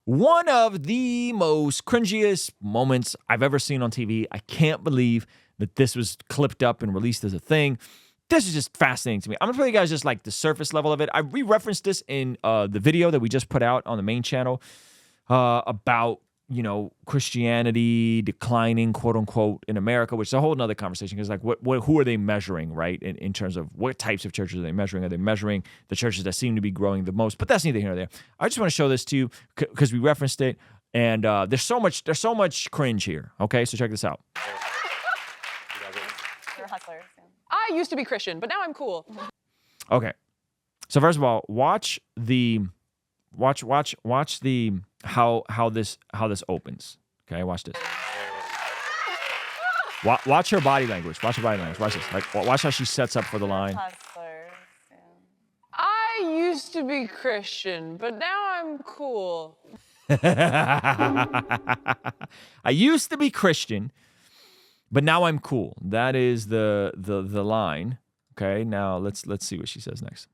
One of the most cringiest moments I've ever seen on TV. I can't believe that this was clipped up and released as a thing. This is just fascinating to me. I'm gonna tell you guys just like the surface level of it. I re-referenced this in the video that we just put out on the main channel about, you know, Christianity declining, quote unquote, in America, which is a whole nother conversation. Because like, who are they measuring, right? In terms of what types of churches are they measuring? Are they measuring the churches that seem to be growing the most? But that's neither here nor there. I just want to show this to you because we referenced it, and there's so much cringe here. Okay, so check this out. You're hustlers. I used to be Christian, but now I'm cool. Okay, so first of all, watch how this opens. Okay, watch this. Watch her body language. Watch her body language. Watch this. Like, watch how she sets up for the line. Hustlers. I used to be Christian, but now I'm cool. I used to be Christian, but now I'm cool. That is the line. Okay, now let's see what she says next.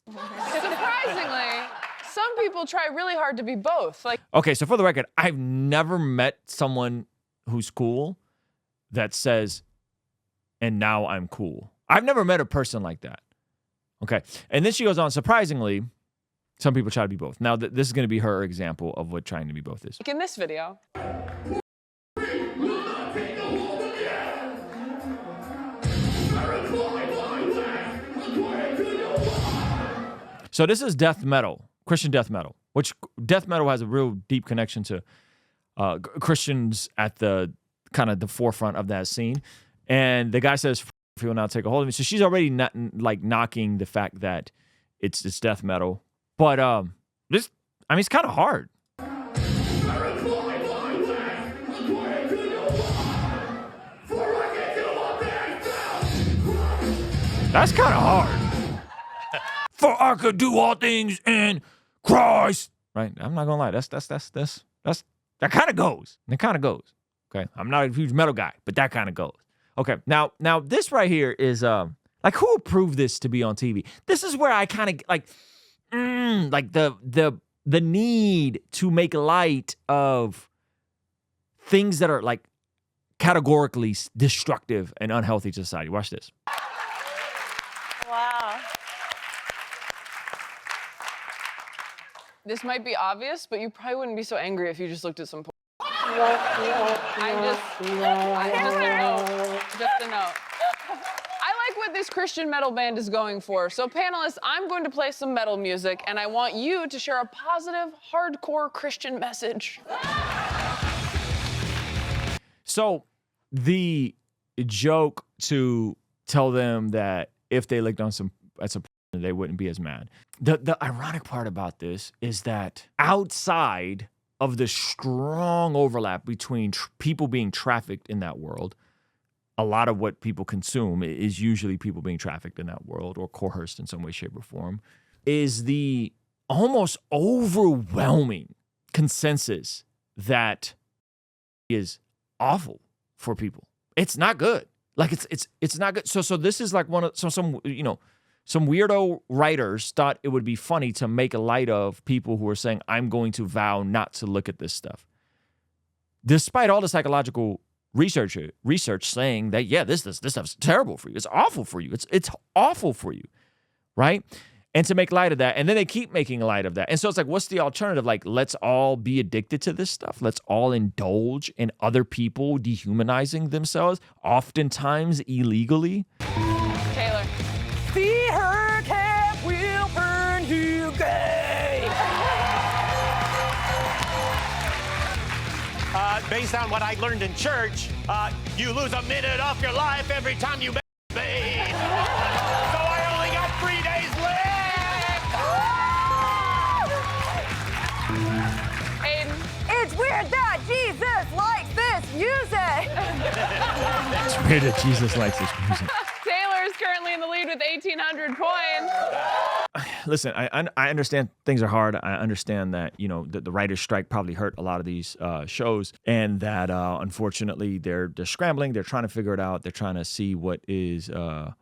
Surprisingly, some people try really hard to be both. Like, okay, so for the record, I've never met someone who's cool that says, and now I'm cool. I've never met a person like that. Okay, and then she goes on, surprisingly, some people try to be both. Now, this is going to be her example of what trying to be both is. in this video. So this is death metal, Christian death metal, which death metal has a real deep connection to Christians at the kind of the forefront of that scene. And the guy says, "If you will not take a hold of me." So she's already not like knocking the fact that it's death metal. But this, I mean, it's kind of hard. That's kind of hard. For I could do all things in Christ. Right? I'm not gonna lie. That kind of goes. It kind of goes. Okay. I'm not a huge metal guy, but that kind of goes. Okay. Now this right here is like, who approved this to be on TV? This is where I kind of like the need to make light of things that are like categorically destructive and unhealthy to society. Watch this. Wow. This might be obvious, but you probably wouldn't be so angry if you just looked at some. Just a note. I like what this Christian metal band is going for. So panelists, I'm going to play some metal music, and I want you to share a positive, hardcore Christian message. So the joke to tell them that if they licked on some they wouldn't be as mad. The ironic part about this is that outside of the strong overlap between people being trafficked in that world, a lot of what people consume is usually people being trafficked in that world or coerced in some way, shape, or form, is the almost overwhelming consensus that is awful for people. It's not good. Like it's not good. So this is like some weirdo writers thought it would be funny to make a light of people who are saying, I'm going to vow not to look at this stuff. Despite all the psychological research saying that, yeah, this stuff's terrible for you. It's awful for you. It's awful for you, right? And to make light of that. And then they keep making light of that. And so it's like, what's the alternative? Like, let's all be addicted to this stuff. Let's all indulge in other people dehumanizing themselves, oftentimes illegally. Taylor. See her cap will burn you gay. Based on what I learned in church, you lose a minute off your life every time you bathe. So I only got 3 days left. Aiden. It's weird that Jesus likes this music. It's weird that Jesus likes this music. Taylor is currently in the lead with 1,800 points. Listen, I understand things are hard. I understand that, you know, the writer's strike probably hurt a lot of these shows, and that unfortunately they're scrambling. They're trying to figure it out. They're trying to see what is going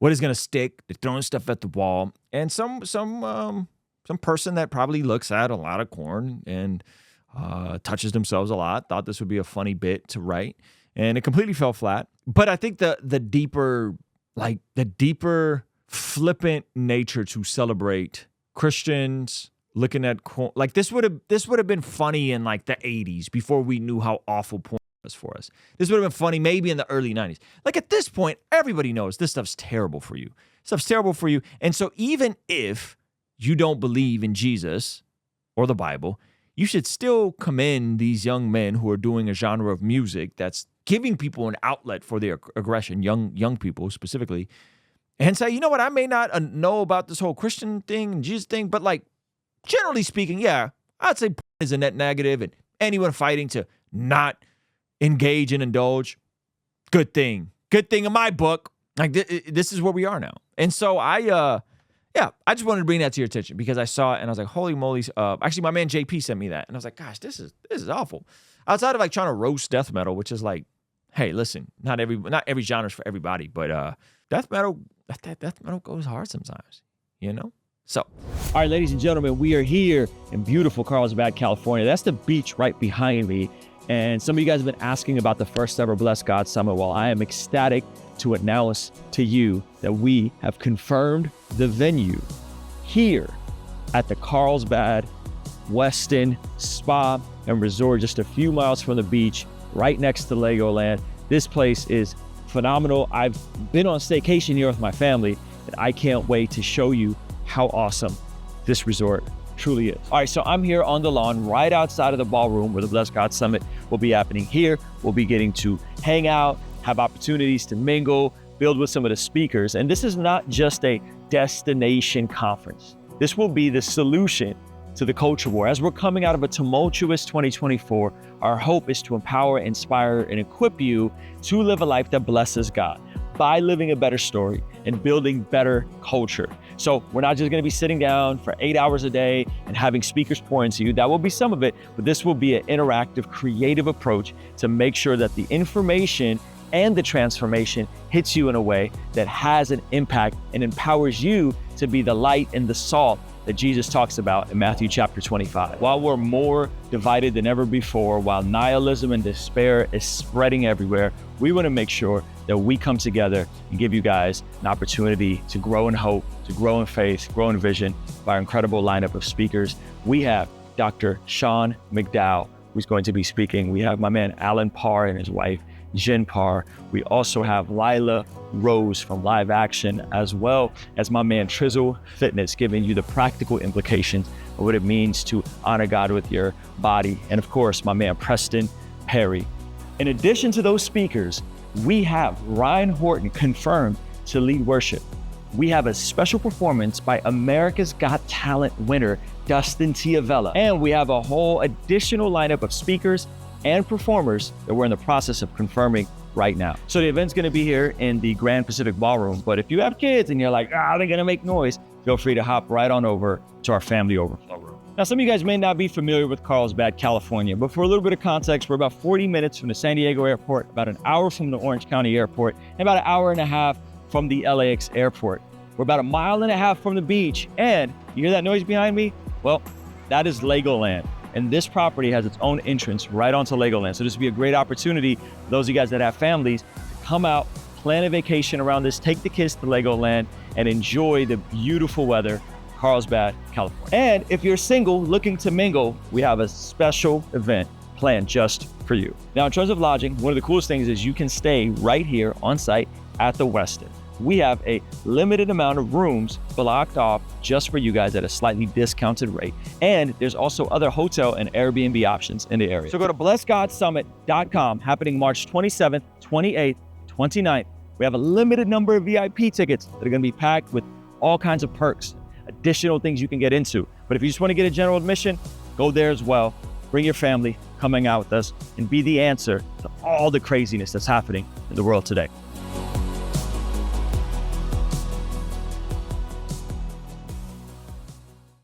to stick. They're throwing stuff at the wall, and some some person that probably looks at a lot of corn and touches themselves a lot, thought this would be a funny bit to write, and it completely fell flat. But I think the deeper flippant nature to celebrate Christians looking at corn, like this would have been funny in like the 80s before we knew how awful porn was for us. This would have been funny maybe in the early 90s. Like at this point, everybody knows this stuff's terrible for you. Stuff's terrible for you. And so even if you don't believe in Jesus or the Bible, you should still commend these young men who are doing a genre of music that's giving people an outlet for their aggression, young people specifically, and say, you know what, I may not know about this whole Christian thing and Jesus thing, but like, generally speaking, yeah, I'd say porn is a net negative, and anyone fighting to not engage and indulge, good thing in my book. Like this is where we are now. And so I just wanted to bring that to your attention because I saw it and I was like, holy moly. Actually, my man JP sent me that, and I was like, gosh, this is awful. Outside of like trying to roast death metal, which is like, hey, listen, not every genre is for everybody, but death metal goes hard sometimes, you know? So, all right, ladies and gentlemen, we are here in beautiful Carlsbad, California. That's the beach right behind me. And some of you guys have been asking about the first ever Bless God Summit. Well, I am ecstatic to announce to you that we have confirmed the venue here at the Carlsbad Westin Spa and Resort, just a few miles from the beach, right next to Legoland. This place is phenomenal. I've been on staycation here with my family, and I can't wait to show you how awesome this resort truly is. All right, so I'm here on the lawn right outside of the ballroom where the Bless God Summit will be happening here. We'll be getting to hang out, have opportunities to mingle, build with some of the speakers. And this is not just a destination conference. This will be the solution to the culture war. As we're coming out of a tumultuous 2024, our hope is to empower, inspire, and equip you to live a life that blesses God by living a better story and building better culture. So we're not just gonna be sitting down for 8 hours a day and having speakers pour into you. That will be some of it, but this will be an interactive, creative approach to make sure that the information and the transformation hits you in a way that has an impact and empowers you to be the light and the salt that Jesus talks about in Matthew chapter 25. While we're more divided than ever before, while nihilism and despair is spreading everywhere, we want to make sure that we come together and give you guys an opportunity to grow in hope, to grow in faith, grow in vision by our incredible lineup of speakers. We have Dr. Sean McDowell, who's going to be speaking. We have my man Alan Parr and his wife, Jen Parr. We also have Lila Rose from Live Action, as well as my man Trizzle Fitness, giving you the practical implications of what it means to honor God with your body. And of course, my man Preston Perry. In addition to those speakers, we have Ryan Horton confirmed to lead worship. We have a special performance by America's Got Talent winner, Dustin Tiavella. And we have a whole additional lineup of speakers and performers that we're in the process of confirming right now. So the event's gonna be here in the Grand Pacific Ballroom, but if you have kids and you're like, they're gonna make noise, feel free to hop right on over to our family overflow room. Now, some of you guys may not be familiar with Carlsbad, California, but for a little bit of context, we're about 40 minutes from the San Diego airport, about an hour from the Orange County airport, and about an hour and a half from the LAX airport. We're about 1.5 miles from the beach, and you hear that noise behind me? Well, that is Legoland. And this property has its own entrance right onto Legoland. So this would be a great opportunity for those of you guys that have families to come out, plan a vacation around this, take the kids to Legoland, and enjoy the beautiful weather, Carlsbad, California. And if you're single looking to mingle, we have a special event planned just for you. Now, in terms of lodging, one of the coolest things is you can stay right here on site at the Westin. We have a limited amount of rooms blocked off just for you guys at a slightly discounted rate. And there's also other hotel and Airbnb options in the area. So go to blessgodsummit.com, happening March 27th, 28th, 29th. We have a limited number of VIP tickets that are gonna be packed with all kinds of perks, additional things you can get into. But if you just wanna get a general admission, go there as well. Bring your family, come hang out with us, and be the answer to all the craziness that's happening in the world today.